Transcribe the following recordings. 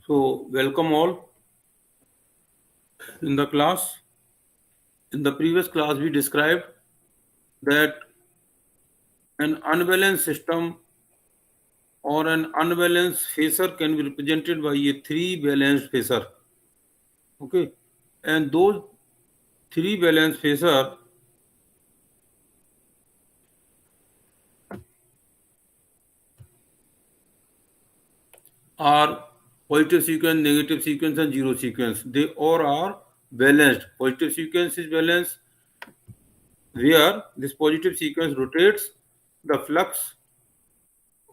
So, welcome all in the class. In the previous class, we described that an unbalanced system or an unbalanced phasor can be represented by a three balanced phasor. Okay, and those three balanced phasor are positive sequence, negative sequence, and zero sequence. They all are balanced. Positive sequence is balanced, where this positive sequence rotates the flux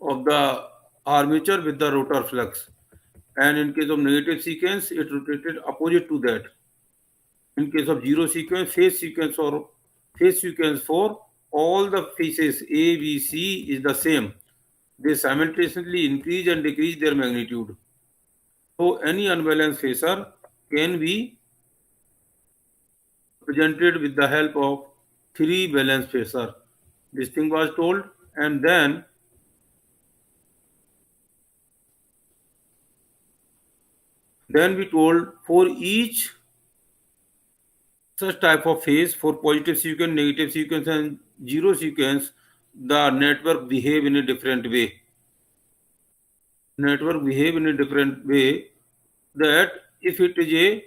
of the armature with the rotor flux, and in case of negative sequence it rotated opposite to that. In case of zero sequence, phase sequence for all the phases A, B, C is the same. They simultaneously increase and decrease their magnitude. So any unbalanced phasor can be represented with the help of three balanced phasor. This thing was told, and then we told for each such type of phase, for positive sequence, negative sequence, and zero sequence, the network behave in a different way. Network behave in a different way, that if it is a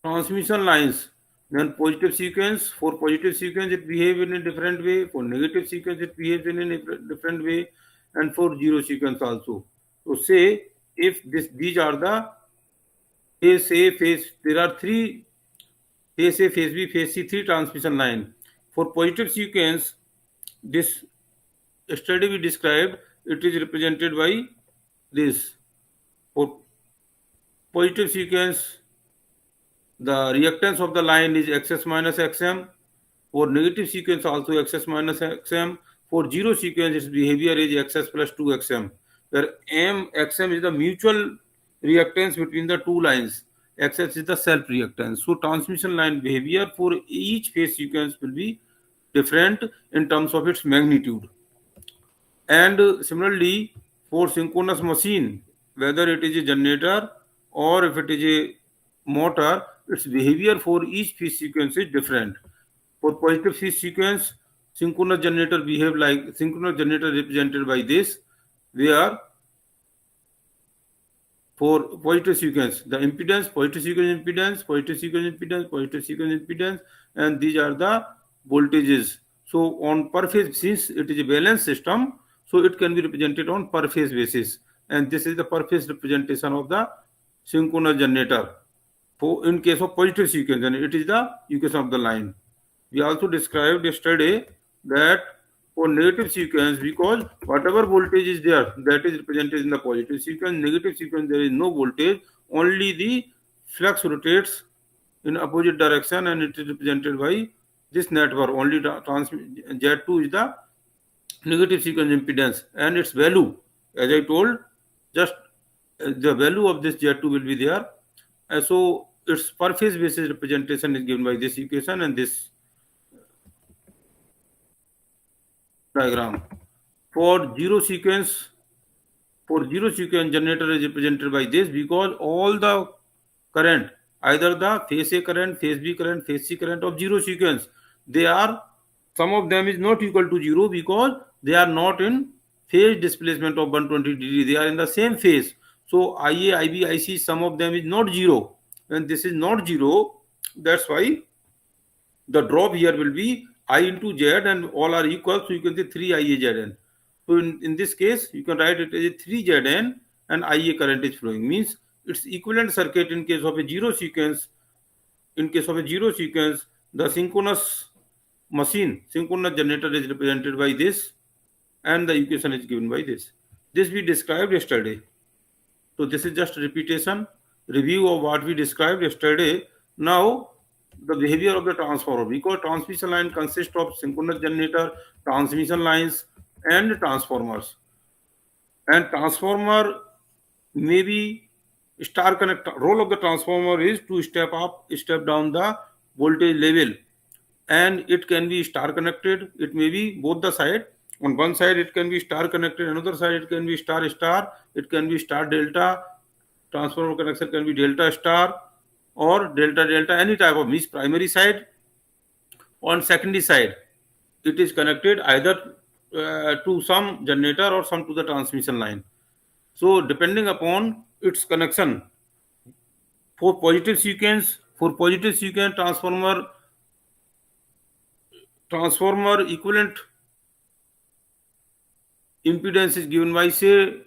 transmission lines, then positive sequence, for positive sequence it behave in a different way, for negative sequence it behaves in a different way, and for zero sequence also. So say if these are the phase A, phase, there are three phase A, phase B, phase C, three transmission line. For positive sequence, this study we described, it is represented by this. For positive sequence, the reactance of the line is xs minus xm. For negative sequence also xs minus xm. For zero sequence, its behavior is xs plus 2xm, where xm is the mutual reactance between the two lines. Xs is the self reactance. So transmission line behavior for each phase sequence will be different in terms of its magnitude. And similarly, for synchronous machine, whether it is a generator or if it is a motor, its behavior for each phase sequence is different. For positive phase sequence, synchronous generator behave like synchronous generator represented by this, where for positive sequence, the impedance, positive sequence impedance, positive sequence impedance, positive sequence impedance, and these are the voltages. So on per phase, since it is a balanced system, so it can be represented on per phase basis, and this is the per phase representation of the synchronous generator. For in case of positive sequence, then it is the equation of the line. We also described yesterday that for negative sequence, because whatever voltage is there, that is represented in the positive sequence. Negative sequence, there is no voltage, only the flux rotates in opposite direction, and it is represented by this network. Only Z2 is the negative sequence impedance, and its value, as I told, just the value of this Z2 will be there. So its per phase basis representation is given by this equation and this diagram. For zero sequence generator is represented by this, because all the current, either the phase A current, phase B current, phase C current of zero sequence, they are, some of them is not equal to zero because they are not in phase displacement of 120 degree, they are in the same phase. So IA, IB, IC, some of them is not zero, and this is not zero. That's why the drop here will be I into Z, and all are equal, so you can say 3IAZN. So in this case, you can write it as a 3ZN, and IA current is flowing. Means it's equivalent circuit in case of a zero sequence. In case of a zero sequence, the synchronous generator is represented by this, and the equation is given by this. This we described yesterday. So this is just a review of what we described yesterday. Now the behavior of the transformer, because transmission line consists of synchronous generator, transmission lines, and transformers. And transformer may be star connect. Role of the transformer is to step up, step down the voltage level, and it can be star connected. It may be both the side, On one side it can be star connected, another side it can be star star, it can be star delta. Transformer connection can be delta star or delta delta, any type of means primary side. On secondary side, it is connected either to some generator or some to the transmission line. So depending upon its connection, for positive sequence transformer equivalent impedance is given by, say,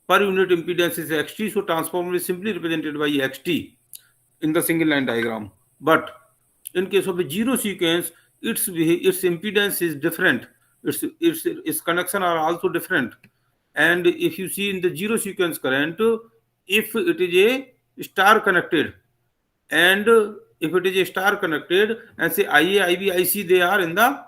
per unit impedance is xt, so transformer is simply represented by xt in the single line diagram. But in case of a zero sequence, its impedance is different, its connection are also different. And if you see in the zero sequence current, if it is a star connected, and if it is a star connected, and say IA, IB, IC, they are in the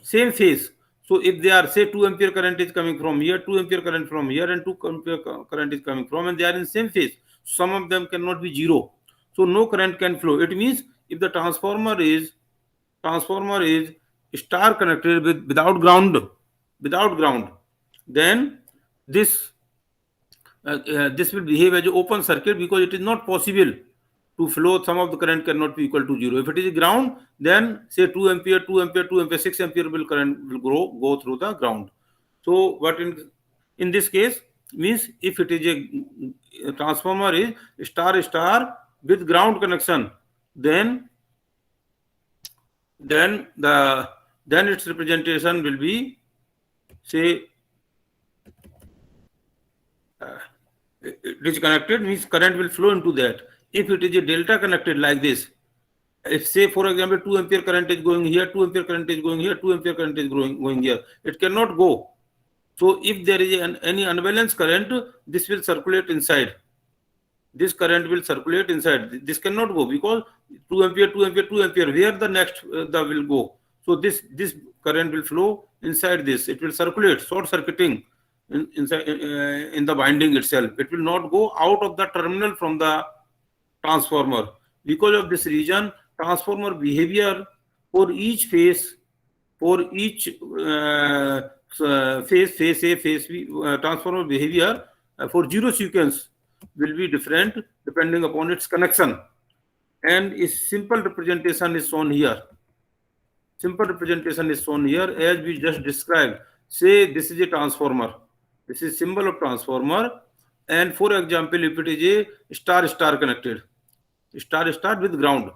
same phase. So if they are, say, 2 ampere current is coming from here, 2 ampere current from here, and 2 ampere current is coming from, and they are in same phase, some of them cannot be zero. So no current can flow. It means if the transformer is star connected without ground, then this this will behave as an open circuit, because it is not possible to flow. Some of the current cannot be equal to zero. If it is ground, then say 2 ampere, 2 ampere, 2 ampere, 6 ampere will current will go through the ground. So what in this case means, if it is a transformer is star star with ground connection, then its representation will be, say, it is connected, means current will flow into that. If it is a delta connected like this, if, say, for example, 2 ampere current is going here, 2 ampere current is going here, 2 ampere current is going here, it cannot go. So if there is any unbalanced current, this will circulate inside. This current will circulate inside. This cannot go, because 2 ampere, 2 ampere, 2 ampere, where the next will go. So this current will flow inside this. It will circulate, short circuiting inside in the winding itself. It will not go out of the terminal from the transformer. Because of this reason, transformer behavior for each phase, phase A, phase B, transformer behavior for zero sequence will be different depending upon its connection. And a simple representation is shown here. As we just described. Say this is a transformer. This is symbol of transformer. And for example, if it is a star connected, star with ground,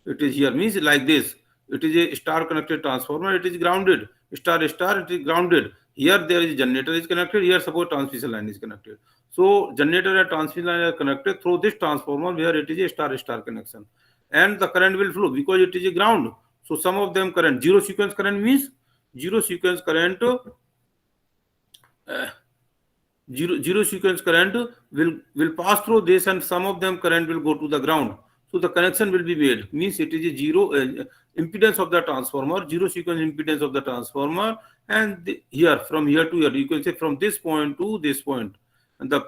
it is here, means like this. It is a star connected transformer, it is grounded. Star, it is grounded. Here there is generator is connected. Here suppose transmission line is connected. So generator and transmission line are connected through this transformer, where it is a star connection, and the current will flow because it is a ground. So some of them current, zero sequence current means zero sequence current will pass through this, and some of them current will go to the ground. So the connection will be made, means it is a zero impedance of the transformer, zero sequence impedance of the transformer. And here, from here to here, you can say from this point to this point, and the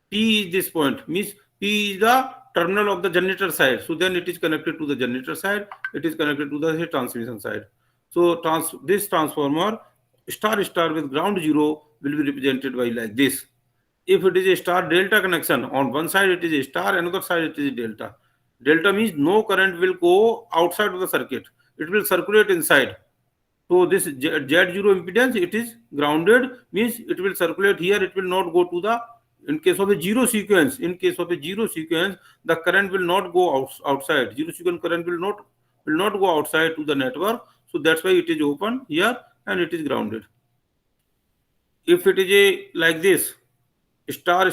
P is this point, means P is the terminal of the generator side. So then it is connected to the generator side, it is connected to the transmission side. So this transformer star with ground zero will be represented by like this. If it is a star delta connection, on one side it is a star, another side it is a delta. Delta means no current will go outside of the circuit, it will circulate inside. So this Z0 impedance, it is grounded, means it will circulate here, it will not go to the, in case of a zero sequence, the current will not go outside. Zero sequence current will not go outside to the network. So that's why it is open here and it is grounded. If it is a like this, star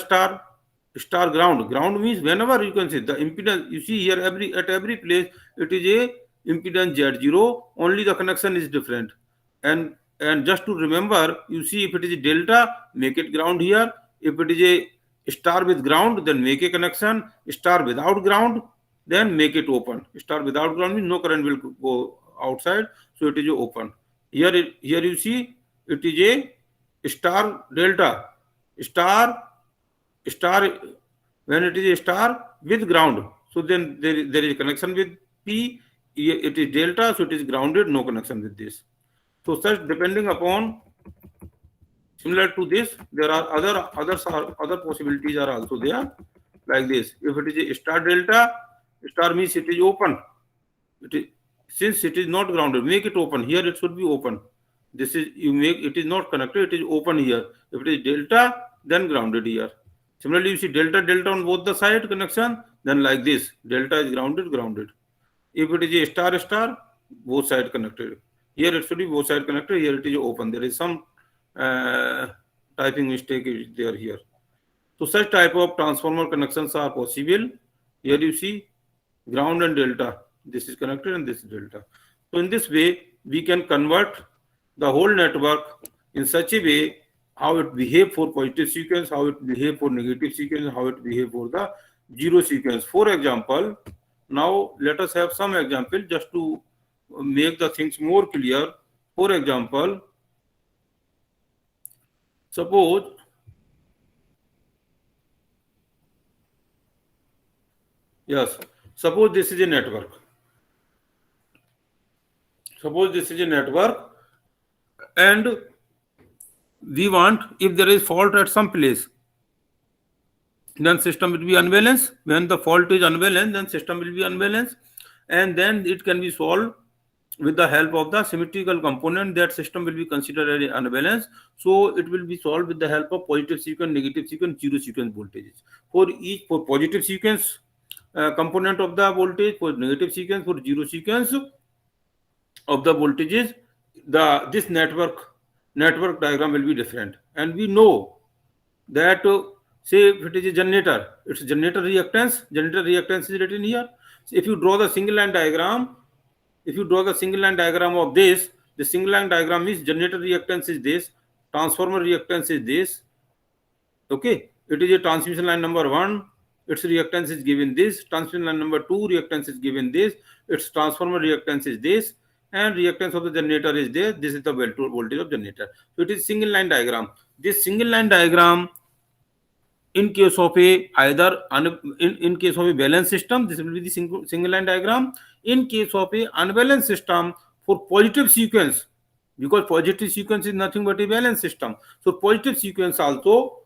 ground means whenever you can say the impedance, you see here at every place it is a impedance Z0, only the connection is different. And just to remember, you see, if it is a delta, make it ground here. If it is a star with ground, then make a connection. Star without ground, then make it open. Star without ground means no current will go outside, so it is open. Here you see it is a star delta, star when it is a star with ground, so then there is a connection with P. It is delta, so it is grounded, no connection with this. So such, depending upon Similar to this, there are other possibilities are also there, like this. If it is a star delta, star means it is open. It is, since it is not grounded, make it open. Here it should be open. This is, you make, it is not connected, it is open here. If it is delta, then grounded here. Similarly, you see delta delta on both the side connection, then like this, delta is grounded. If it is a star star, both side connected. Here it should be both side connected. Here it is open. There is some typing mistake is there here. So such type of transformer connections are possible. Here you see ground and delta. This is connected and this is delta. So in this way, we can convert the whole network in such a way how it behave for positive sequence, how it behave for negative sequence, how it behave for the zero sequence. For example, now let us have some example just to make the things more clear. For example, suppose suppose this is a network. Suppose this is a network and we want, if there is fault at some place, then system will be unbalanced. When the fault is unbalanced, then system will be unbalanced, and then it can be solved with the help of the symmetrical component. That system will be considered as unbalanced, so it will be solved with the help of positive sequence, negative sequence, zero sequence voltages. For positive sequence component of the voltage, for negative sequence, for zero sequence of the voltages, this network diagram will be different. And we know that say if it is a generator, its generator reactance is written here. So if you draw the single line diagram, of this, the single line diagram is generator reactance is this, transformer reactance is this. Okay, it is a transmission line number 1, its reactance is given this. Transmission line number 2, reactance is given this. Its transformer reactance is this, and reactance of the generator is there. This is the voltage of generator. So it is single line diagram. This single line diagram, in case of a in case of a balanced system, this will be the single line diagram. In case of a unbalanced system, for positive sequence, because positive sequence is nothing but a balanced system, so for positive sequence also,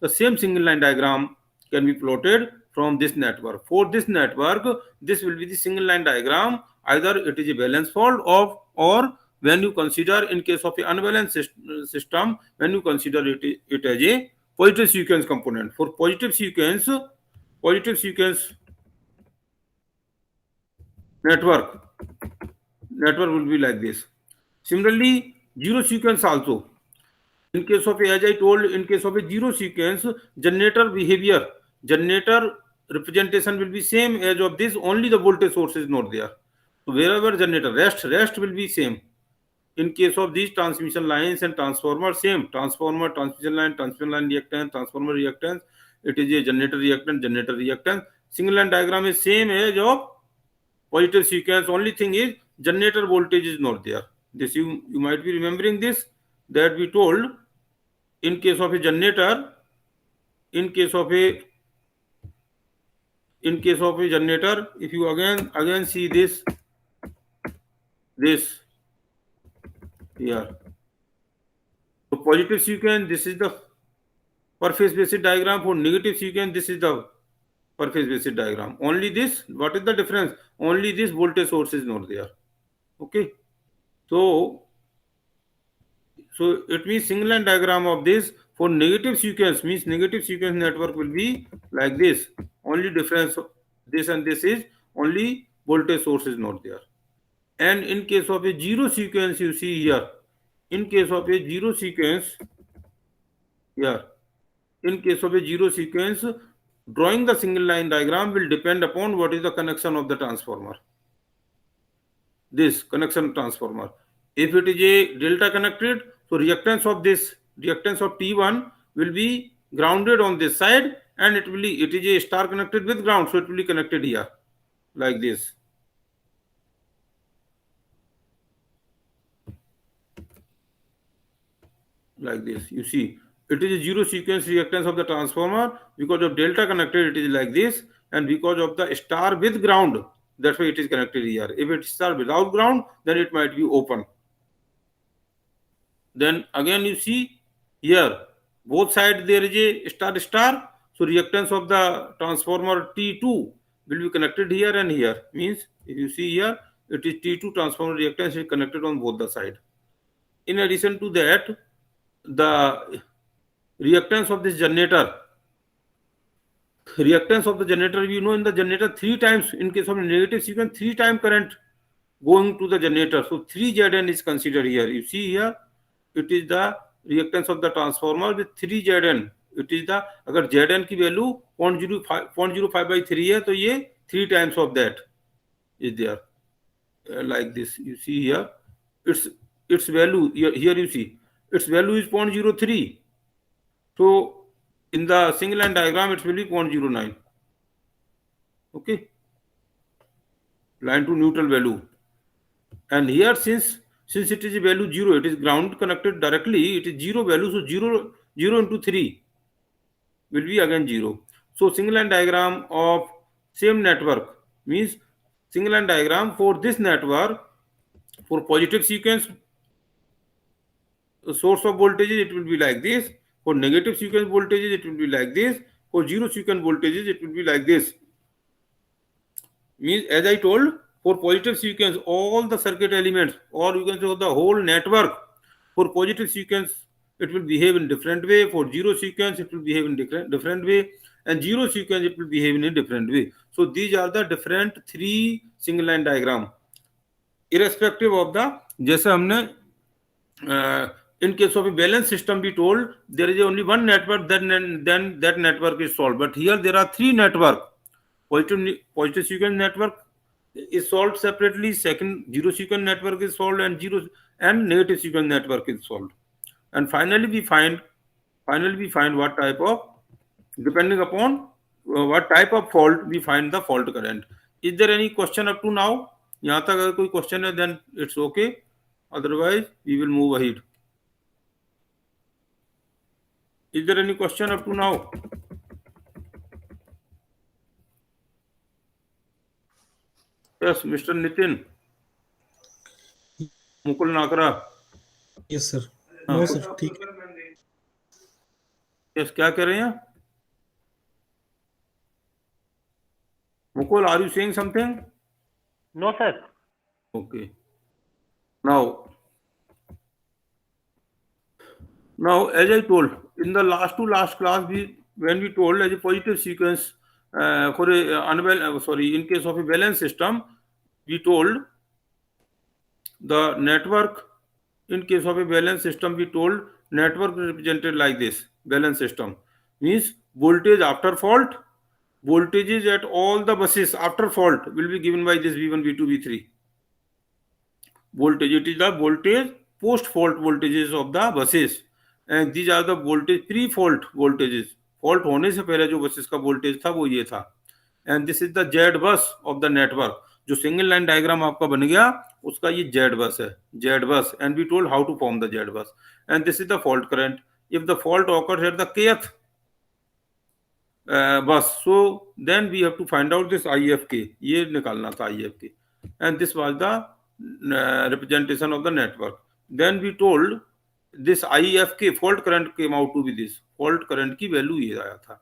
the same single line diagram can be plotted from this network. For this network, this will be the single line diagram. Either it is a balanced fault or when you consider, in case of a unbalanced system, when you consider it as a positive sequence component. For positive sequence network will be like this. Similarly, zero sequence also. In case of, as I told, in case of a zero sequence, generator behavior, generator representation will be same as of this, only the voltage source is not there. So wherever generator, rest will be same. In case of these transmission lines and transformer, same. Transformer, transmission line reactance, transformer reactance, it is a generator reactance. Single line diagram is same as of positive sequence. Only thing is generator voltage is not there. This you might be remembering this, that we told, in case of a generator, if you again see this here. So positive sequence, this is the per phase basis diagram. For negative sequence, this is the per phase basis diagram. Only this, what is the difference? Only this voltage source is not there. Okay. So it means single line diagram of this for negative sequence means negative sequence network will be like this. Only difference of this and this is only voltage source is not there. And in case of a zero sequence, you see here, in case of a zero sequence, drawing the single line diagram will depend upon what is the connection of the transformer. This connection transformer. If it is a delta connected, so reactance of T1 will be grounded on this side, and it is a star connected with ground, so it will be connected here like this. Like this, you see, it is a zero sequence reactance of the transformer. Because of delta connected, it is like this, and because of the star with ground, that's why it is connected here. If it's star without ground, then it might be open. Then again you see here both sides there is a star star, so reactance of the transformer T2 will be connected here and here. Means if you see here, it is T2 transformer reactance is connected on both the side. In addition to that, the reactance of this generator, you know, in the generator 3 times, in case of negative sequence 3 times current going to the generator, so 3 Zn is considered here. You see here, it is the reactance of the transformer with 3 Zn. It is the, अगर Zn की value 0.05/3 है तो ये 3 times of that is there, like this. You see here, its value here you see its value is 0.03. So in the single line diagram it will be 0.09. Okay, line to neutral value. And here since it is a value 0, it is ground connected directly, it is 0 value, so 0 into 3 will be again 0. So single line diagram of same network means single line diagram for this network, for positive sequence source of voltages it will be like this, for negative sequence voltages it will be like this, for zero sequence voltages it will be like this. Means as I told, for positive sequence all the circuit elements, or you can say the whole network, for positive sequence it will behave in different way, for zero sequence it will behave in different way, and zero sequence it will behave in a different way. So these are the different 3 single line diagram, irrespective of the, जैसे हमने in case of a balanced system we told there is only one network, then that network is solved, but here there are 3 network. Positive sequence network is solved separately, second zero sequence network is solved, and negative sequence network is solved, and finally we find what type of, depending upon what type of fault we find the fault current. Is there any question up to now? यहाँ तक अगर कोई question है then it's okay, otherwise we will move ahead. Is there any question up to now? Yes, Mr. Nitin. Mukul Nakra. Yes sir. No sir, ठीक. Yes, क्या कह रहे हैं? Mukul, are you saying something? No, sir. Okay. Now, as I told in the last class, when we told as a positive sequence for a in case of a balanced system, we told the network. In case of a balanced system, we told network represented like this. Balanced system means voltage after fault, voltages at all the buses after fault will be given by this V1, V2, V3. Voltage, it is the voltage post fault voltages of the buses, and these are the voltage pre fault voltages. Fault होने से पहले जो buses का voltage था वो ये था, and this is the Z bus of the network. जो सिंगल लाइन डायग्राम आपका बन गया उसका ये Z bus है, Z bus, and we told how to form the Z bus, and this is the fault current. If the fault occurs at the kth bus, so then we have to find out this IFK, ये निकालना था IFK, and this was the representation of the network. Then we told this IFK fault current came out to be this, fault current की value ये आया था,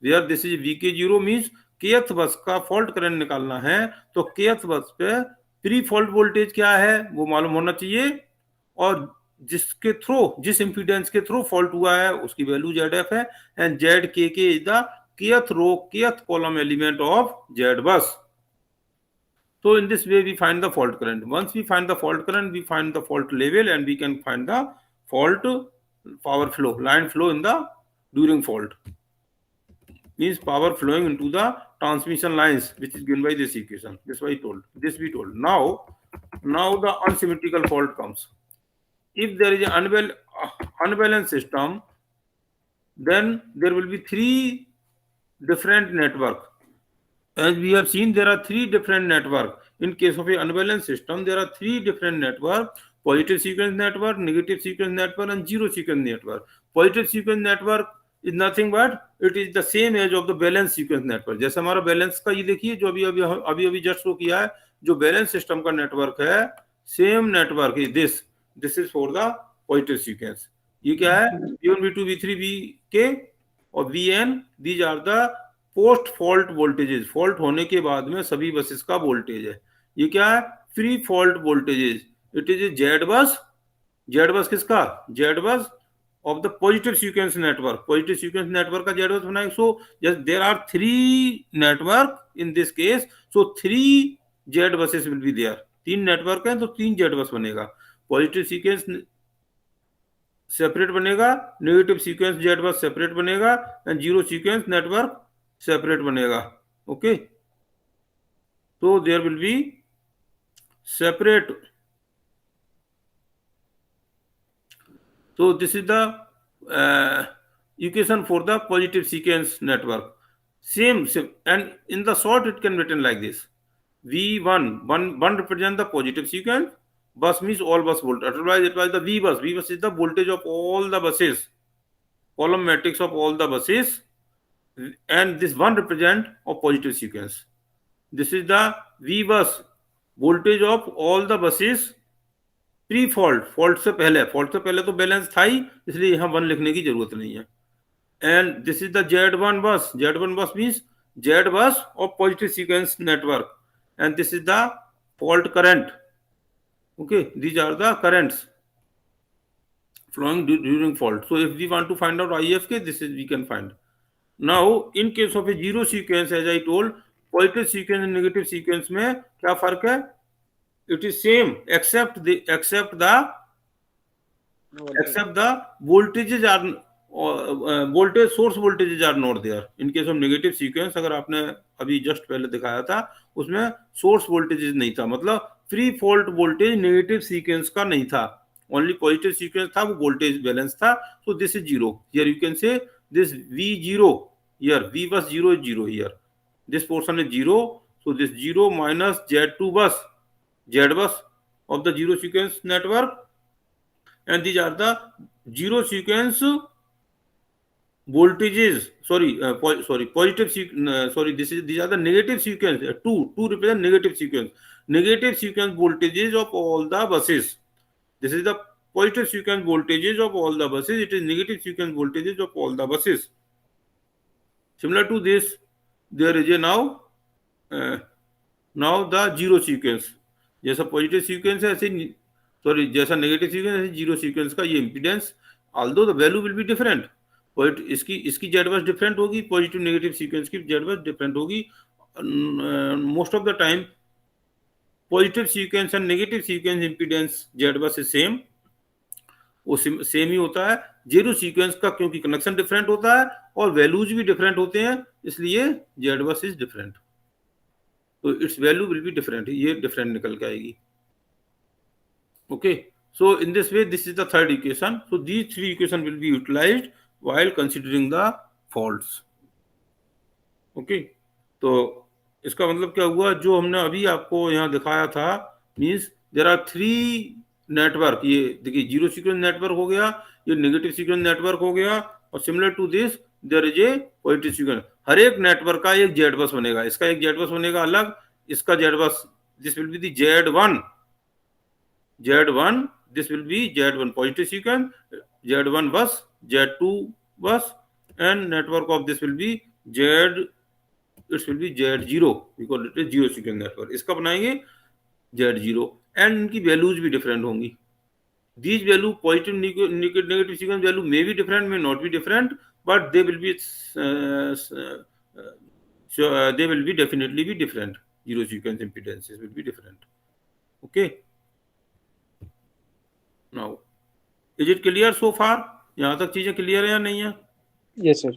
where this is VK0 means kth बस का fault current निकालना है, तो kth बस पे प्री फॉल्ट वोल्टेज क्या है वो मालूम होना चाहिए, और जिसके थ्रू जिस इंपीडेंस के थ्रू फॉल्ट हुआ है उसकी वैल्यू ZF है, and ZK is the kth row kth column element of Z bus. So in this way we find the fault current. Once we find the fault current, we find the fault level, and we can find the fault power flow, line flow in the during fault. Means power flowing into the transmission lines, which is given by this equation. This we told. Now the unsymmetrical fault comes. If there is an unbalanced system, then there will be 3 different networks. As we have seen, there are 3 different networks. In case of an unbalanced system, there are 3 different networks: positive sequence network, negative sequence network, and zero sequence network. Positive sequence network is nothing but it is the same as of the balanced sequence network. जैसे हमारा balance का ये देखिए जो अभी just show किया है, जो बैलेंस सिस्टम का नेटवर्क है, same network is this is for the positive sequence. ये क्या है, V1 V2 V3 Vk और Vn, these are the post fault voltages, fault होने के बाद में सभी बसेस का वोल्टेज है। ये क्या है, pre fault voltages, it is a Z bus, Z bus किसका, Z bus of the positive sequence network, positive sequence network का जेड बस बनाएंगे। So there are 3 network in this case, so 3 Z buses will be there, 3 network है तो 3 Z bus बनेगा। Positive sequence separate बनेगा, negative sequence Z bus separate बनेगा, and zero sequence network separate बनेगा। Okay, तो there will be separate, so this is the equation for the positive sequence network. Same, and in the short it can be written like this: V1 1 represent the positive sequence bus, means all bus voltage, otherwise it was the V bus. V bus is the voltage of all the buses, column matrix of all the buses, and this 1 represent of positive sequence. This is the V bus voltage of all the buses pre fault, fault से पहले, fault से पहले तो balance था ही, इसलिए यहां 1 लिखने की जरूरत नहीं है। And this is the Z1 bus, Z1 bus means Z bus of positive sequence network, and this is the fault current. Okay, these are the currents flowing during fault. So if we want to find out IFK, this is we can find. Now in case of a zero sequence, as I told, positive sequence and negative sequence में क्या फर्क है? It is same except the voltages are voltage source voltages are not there. In case of negative sequence, अगर आपने अभी just पहले दिखाया था उसमें सोर्स वोल्टेजेस नहीं था, मतलब free fault voltage negative sequence का नहीं था, ओनली पॉजिटिव सीक्वेंस था, वो वोल्टेज बैलेंस था। So this is zero, here you can से दिस V0 हियर, V बस 0 is 0 here, this portion is 0, so this 0 minus Z2 bus, Z bus of the zero sequence network, and these are the zero sequence voltages, positive these are the negative sequence, 2 represent negative sequence voltages of all the buses. This is the positive sequence voltages of all the buses, it is negative sequence voltages of all the buses. Similar to this, there is a now the zero sequence, जैसा positive sequence है ऐसे, जैसा negative sequence है zero sequence का ये impedance, although the value will be different, इसकी Z बस different होगी, पॉजिटिव नेगेटिव सीक्वेंस की जेड बस डिफरेंट होगी। Most of the time positive sequence and negative sequence impedance Z bus is same, वो सेम ही होता है। जीरो सीक्वेंस का क्योंकि कनेक्शन डिफरेंट होता है और वैल्यूज भी डिफरेंट होते हैं, इसलिए जेड बस इज डिफरेंट, तो its value will be different, ये डिफरेंट निकल के आएगी। Okay, so in this way this is the third equation, so these 3 equation will be utilized while considering the faults. Okay, तो इसका मतलब क्या हुआ, जो हमने अभी आपको यहाँ दिखाया था, मींस देयर आर 3 नेटवर्क, ये देखिए जीरो सीक्वेंस नेटवर्क हो गया, ये नेगेटिव सीक्वेंस नेटवर्क हो गया, और similar to this there is a positive sequence. हर एक नेटवर्क का एक जेड बस बनेगा, इसका एक जेड बस बनेगा अलग, इसका जेड बस, this will be the Z1, this will be Z1 positive sequence, Z1 bus, Z2 bus, and network of this will be Z0, we call it a zero sequence network, इसका बनाएंगे Z0, and इनकी values भी different होंगी। These value, positive negative sequence value may be different, may not be different, but they will be definitely be different. Zero sequence impedances will be different. Okay. Now, is it clear so far? यहाँ तक चीजें clear है या नहीं है? Yes, sir.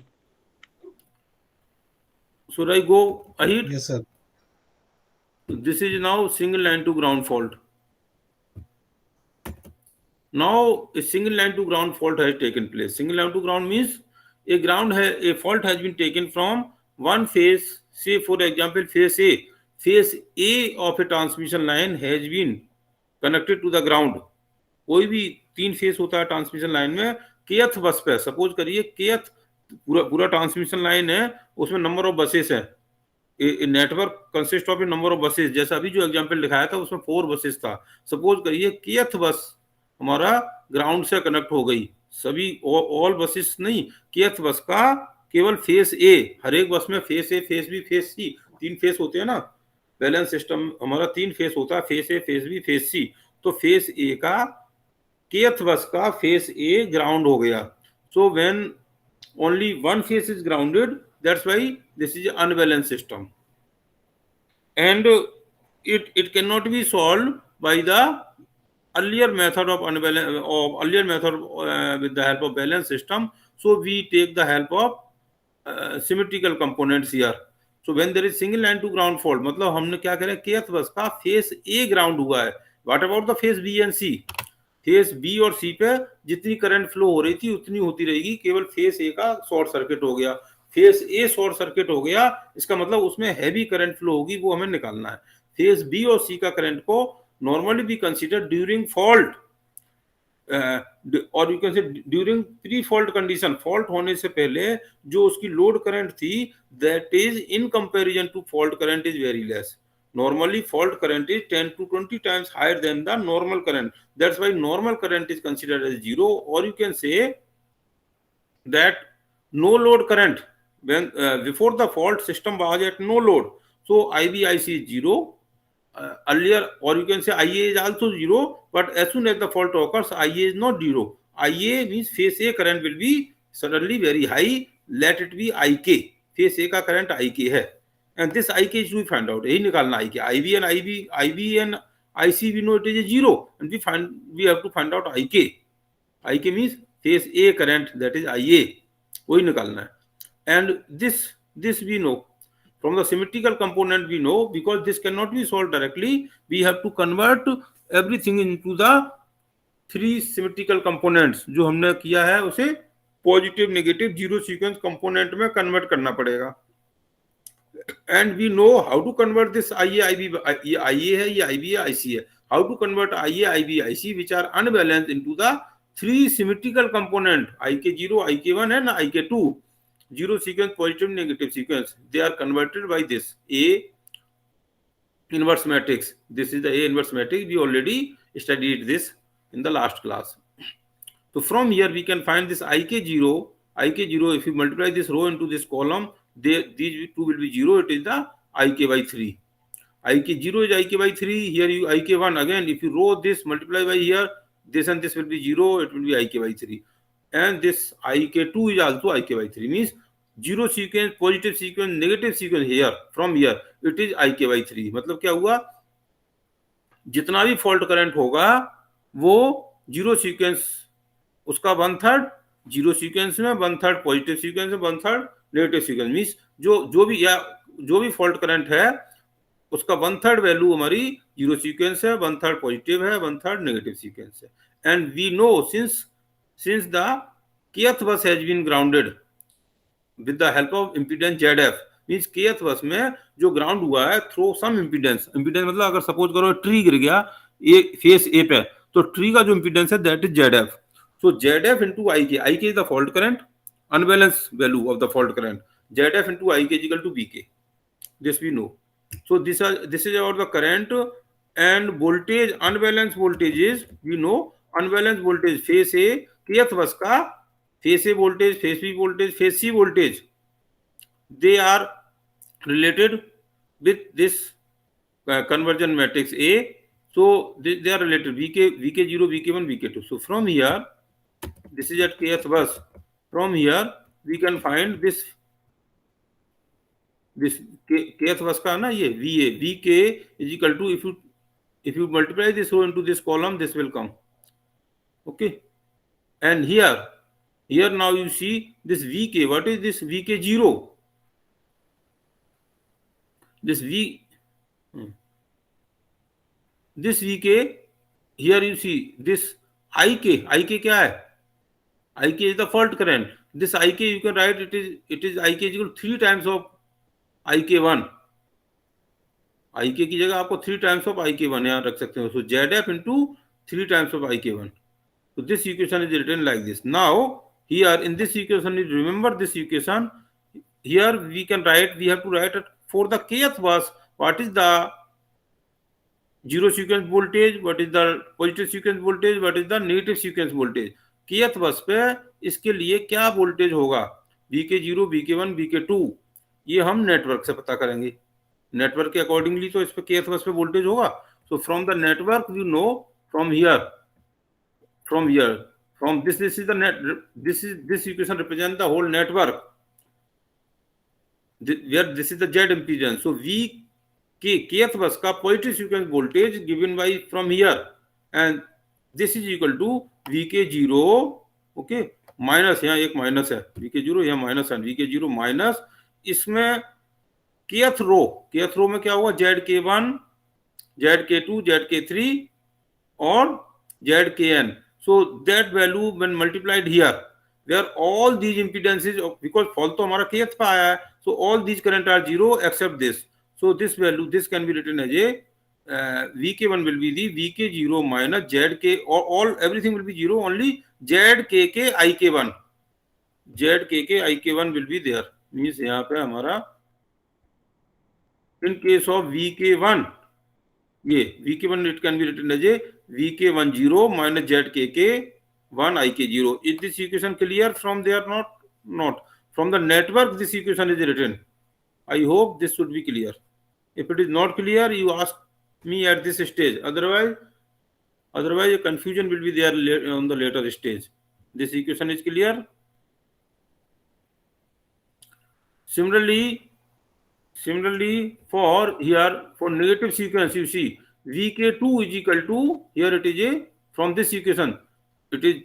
Should I go ahead? Yes, sir. This is now single line to ground fault. Now a single line to ground fault has taken place. Single line to ground means a fault has been taken from one phase, say for example phase A. Phase A of a transmission line has been connected to the ground. कोई भी 3 face होता है transmission line में, kth बस पे, suppose करिए kth पूरा transmission line है, उसमें नंबर ऑफ बसेस है, network consist of A number of buses, जैसा अभी जो एग्जांपल दिखाया था उसमें 4 बसेस था। सपोज करिए kth बस हमारा ग्राउंड से कनेक्ट हो गई, सभी ऑल बसेस नहीं, kth बस का केवल फेस ए, हर एक बस में फेस ए, फेस बी, फेस सी, 3 फेस होते हैं ना, बैलेंस सिस्टम हमारा 3 फेस होता है, फेस ए, फेस बी, फेस सी। तो फेस ए का kth बस का फेस ए ग्राउंड हो गया। So when only one phase is grounded, that's why this is an unbalanced system, and it cannot be solved by the earlier method of with the help of balance system. So we take the help of symmetrical components here. So when there is single line to ground fault, मतलब हमने क्या करें, kth बस का face ए ground हुआ है, what about the phase B and C, phase B और C पे जितनी करंट फ्लो हो रही थी उतनी होती रहेगी, केवल फेस ए का शॉर्ट सर्किट हो गया, फेस ए शॉर्ट सर्किट हो गया, इसका मतलब उसमें हैवी करंट फ्लो होगी, वो हमें निकालना है। फेस बी और सी का करंट को normally be consider during fault, और you can say during pre fault condition, fault होने से पहले जो उसकी लोड करंट थी, that is in comparison to fault current is very less. Normally fault current is 10 to 20 times higher than the normal current. That's why normal current is considered as zero, or you can say that no load current, when before the fault system was at no load, so IBIC is zero earlier, or you can say IA is also zero, but as soon as the fault occurs, IA is not zero. IA means phase A current will be suddenly very high, let it be IK, phase A का current IK है, and this IK is we find out, यही निकालना IK, IB and IC we know it is a zero, and we have to find out IK. IK means phase A current, that is IA, वही निकालना है। And this we know from the symmetrical component, we know, because this cannot be solved directly, we have to convert everything into the 3 symmetrical components, जो हमने किया है उसे positive negative zero sequence component में convert करना पड़ेगा। And we know how to convert this IA, IB, ये IA है, ये IB है, IC है, how to convert IA, IB, IC which are unbalanced into the 3 symmetrical component, IK0, IK1 and IK2, zero sequence, positive negative sequence, they are converted by this A inverse matrix. This is the A inverse matrix, we already studied this in the last class. So from here we can find this IK0, if you multiply this row into this column, these two will be 0, it is the IK by 3. IK0 is IK by 3, here you IK1, again if you row this, multiply by here, this and this will be 0, it will be IK by 3. And this IK2 is also IK by 3, means zero sequence, positive sequence, negative sequence here, from here, it is IK by 3. मतलब क्या हुआ, जितना भी fault current होगा वो zero sequence उसका 1/3 zero sequence में, 1/3 positive sequence में, 1/3 नेगेटिव सीक्वेंस, मींस जो भी फॉल्ट करंट है उसका 1/3 वैल्यू हमारी जीरो सीक्वेंस है, 1/3 पॉजिटिव है, 1/3 नेगेटिव सीक्वेंस है। And we know since the kth bus has been grounded with the help of impedance ZF, means kth bus में जो ग्राउंड हुआ है थ्रू सम इंपीडेंस मतलब अगर सपोज करो ट्री गिर गया फेस ए पे, तो ट्री का जो इंपीडेंस है that is ZF. So ZF into IK is the fault current, unbalanced value of the fault current. ZF into IK is equal to VK. This we know. So this is about the current and voltage. Unbalanced voltages we know. Unbalanced voltage phase A kth bus का phase A voltage, phase B voltage, phase C voltage, they are related with this conversion matrix A. So they are related, VK0, VK1, VK2. So from here, this is at kth bus. From here we can find this kth bus का ना ये VA, VK is equal to, if you multiply this row into this column, this will come. Okay, and here now you see this VK. What is this VK0? This VK, here you see this IK क्या है? IK is the fault current. This IK you can write it is IK is equal to 3 times of IK1. IK की जगह आपको 3 times of IK1 यहाँ रख सकते हो. So ZF into 3 times of IK1. So this equation is written like this. Now here in this equation, remember this equation. Here we have to write it for the kth bus. What is the zero sequence voltage, what is the positive sequence voltage, what is the negative sequence voltage. kth बस पे इसके लिए क्या voltage होगा, VK0, VK1, VK2, ये हम network से पता करेंगे. नेटवर्क के अकॉर्डिंगली तो इस पे kth बस पे वोल्टेज होगा. So from the network you know from here, from this is the net, this equation represent the whole network, where this is the Z impedance. So kth bus का positive sequence voltage given by from here, and this is equal to VK0, okay, minus, यहाँ एक minus है, VK0 यहाँ minus है, VK0 minus, इसमें kth रो में क्या होगा, ZK1, ZK2, ZK3 और ZKN. So that value when multiplied here, where all these impedances, because fault तो हमारा kth पे आया है, so all these current are zero except this. So this value, this can be written as a VK1 will be the VK0 minus ZK, or all everything will be zero, only ZKK IK1, ZKK IK1 will be there. Means यहाँ पे हमारा in case of VK1, ये VK1 it can be written as a VK10 minus ZKK1 IK0. Is this equation clear from there? Not. From the network this equation is written. I hope this should be clear. If it is not clear, you ask me at this stage. Otherwise a confusion will be there on the later stage. This equation is clear. Similarly for here, for negative sequence, you see VK2 is equal to, here it is a, from this equation it is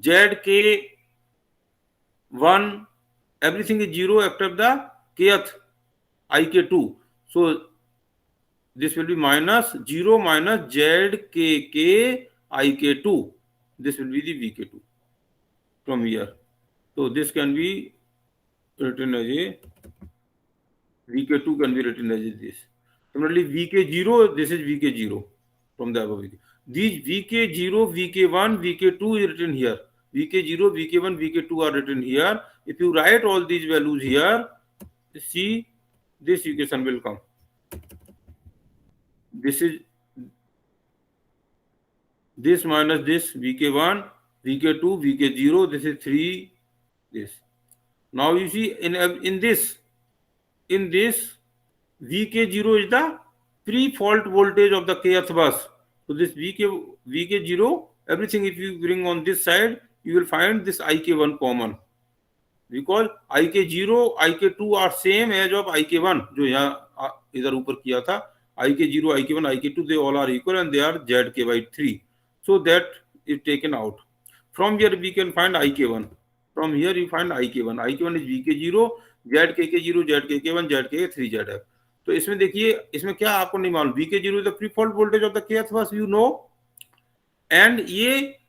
ZK1, everything is zero except the kth IK2. So this will be minus 0 minus ZKK IK2. This will be the VK2 from here. So this can be written as a VK2 can be written as this. Similarly, VK0, this is VK0 from the above. These VK0, VK1, VK2 is written here. VK0, VK1, VK2 are written here. If you write all these values here, see this equation will come. This is this minus this, VK1, VK2, VK0, this is 3, this. Now you see in this VK0 is the pre-fault voltage of the kth bus. So this VK0, everything if you bring on this side, you will find this IK1 common, because IK0, IK2 are same as of IK1, जो यहाँ इधर ऊपर किया था, IK0, IK1, IK2, they all are equal and they are ZK by 3. So that is taken out. From here we can find IK1. From here you find IK1. IK1 is VK0, ZKK0, ZKK1, ZKK3, ZF. तो इसमें देखिए, इसमें क्या आपको नहीं मालूम, VK0 is the pre-fault voltage of the kth bus, you know, and ये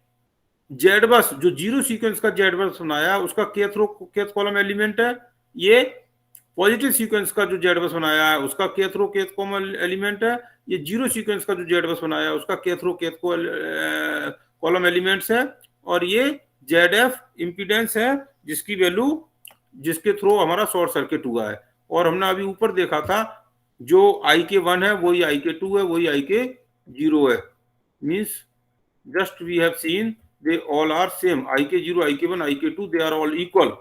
Z बस जो जीरो सीक्वेंस का Z बस बनाया उसका kth कॉलम एलिमेंट है, ये पॉजिटिव सीक्वेंस का जो Z बस बनाया है उसका kth कॉलम एलिमेंट है, ये जीरो सीक्वेंस का जो Z बस बनाया है उसका kth कॉलम एलिमेंट्स है, और ये ZF इंपीडेंस है जिसकी वैल्यू, जिसके थ्रू हमारा शॉर्ट सर्किट हुआ है. और हमने अभी ऊपर देखा था जो IK1 है वही IK2 है वही IK0 है. Means just we have seen they all are same, IK0, IK1, IK2, they are all equal.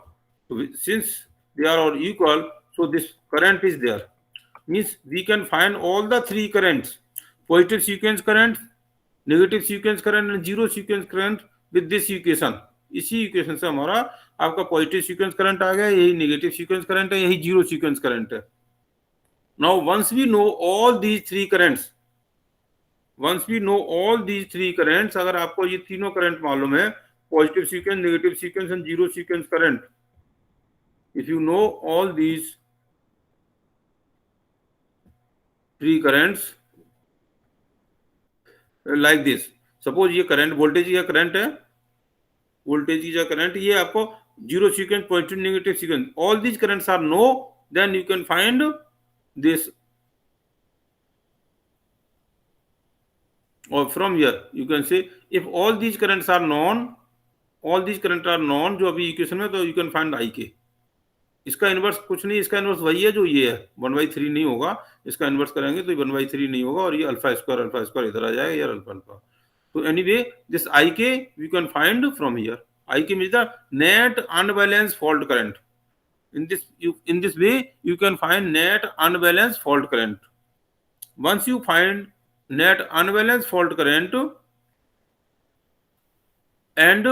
So since they are all equal, so this current is there. Means we can find all the three currents, positive sequence current, negative sequence current and zero sequence current with this equation. इसी equation से हमारा आपका positive sequence current आ गया, यही negative sequence current है, यही zero sequence current है. Now once we know all these three currents, अगर आपको ये तीनों करंट मालूम है, positive sequence, negative sequence and zero sequence current, if you know all these three currents like this, suppose ये करंट वोल्टेज या current है, वोल्टेज या करंट, ये आपको zero sequence, positive, negative sequence, all these currents are no, then you can find this. Or from here you can say if all these currents are known, जो अभी equation में, तो you can find IK. इसका inverse कुछ नहीं, इसका inverse वही है जो ये है, 1/3 नहीं होगा, इसका इनवर्स करेंगे तो 1/3 नहीं होगा, और ये अल्फा स्क्वायर इधर आ जाएगा, यार अल्फा अल्फा। तो anyway this I K we can find from here. I K means the net unbalanced fault current. in this way you can find net unbalanced fault current. Once you find net unbalanced fault current and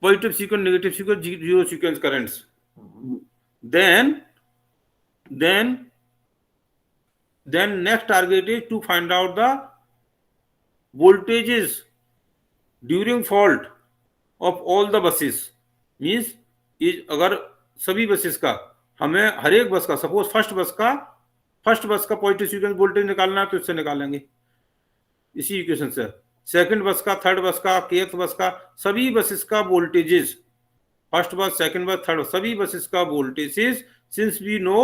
positive sequence, negative sequence, zero sequence currents, then next target is to find out the voltages during fault of all the buses. Means अगर सभी buses का, हमें हर एक बस का, suppose first bus का positive sequence voltage निकालना है तो इससे निकालेंगे, इसी इक्वेशन से। सेकंड बस का, थर्ड बस का, केथ बस का, सभी बसेस का voltages, first bus, second bus, third, सभी बसेस का voltages, since we know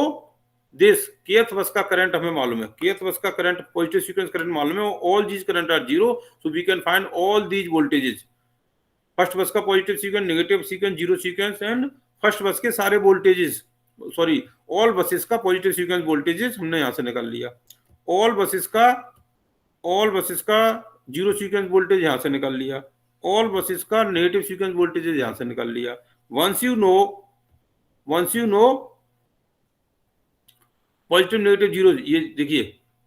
this, kth bus का करंट हमें मालूम है, केथ बस का करंट पॉजिटिव सीक्वेंस करंट मालूम है, all these current are zero, so we can find all these voltages. First bus का positive sequence, negative sequence, zero sequence, and first bus के सारे वोल्टेजेस, सॉरी ऑल बसेस का positive sequence voltages हमने यहां से निकाल लिया। ऑल बसेस का जीरो सीक्वेंस वोल्टेज यहां से निकाल लिया, ऑल बसेस का नेगेटिव सीक्वेंस वोल्टेजेस यहां से निकाल लिया। Once you know positive, negative, zero, ये देखिए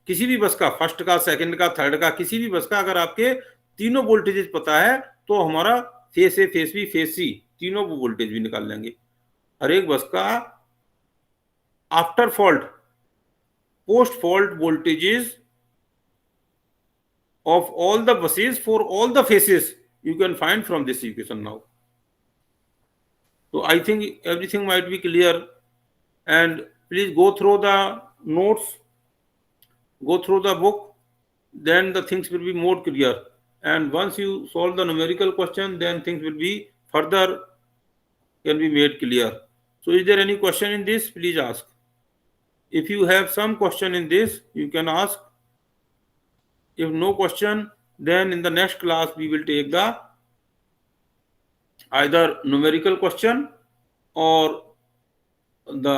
किसी भी बस का, फर्स्ट का, सेकंड का, थर्ड का, किसी भी बस का अगर आपके तीनों वोल्टेजेस पता है तो हमारा फेस ए, फेस बी, फेस सी, तीनों वोल्टेज भी निकाल लेंगे। हर एक बस का after fault, post fault voltages of all the buses for all the phases you can find from this equation now. So I think everything might be clear, and please go through the notes, go through the book, then the things will be more clear, and once you solve the numerical question, then things will be further can be made clear. So is there any question in this? Please ask. If you have some question in this, you can ask. If no question, then in the next class we will take the either numerical question or the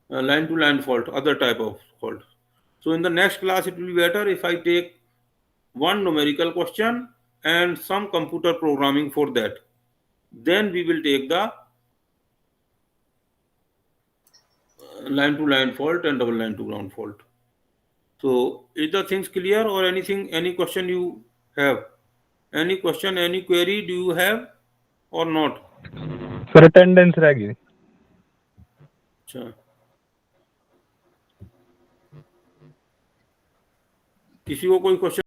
line to line fault, other type of fault. So in the next class it will be better if I take one numerical question and some computer programming for that. Then we will take the line to line fault and double line to ground fault. So is the things clear, or anything, any question you have? Any question, any query do you have or not? Sir attendance रह गई। अच्छा, किसी को कोई question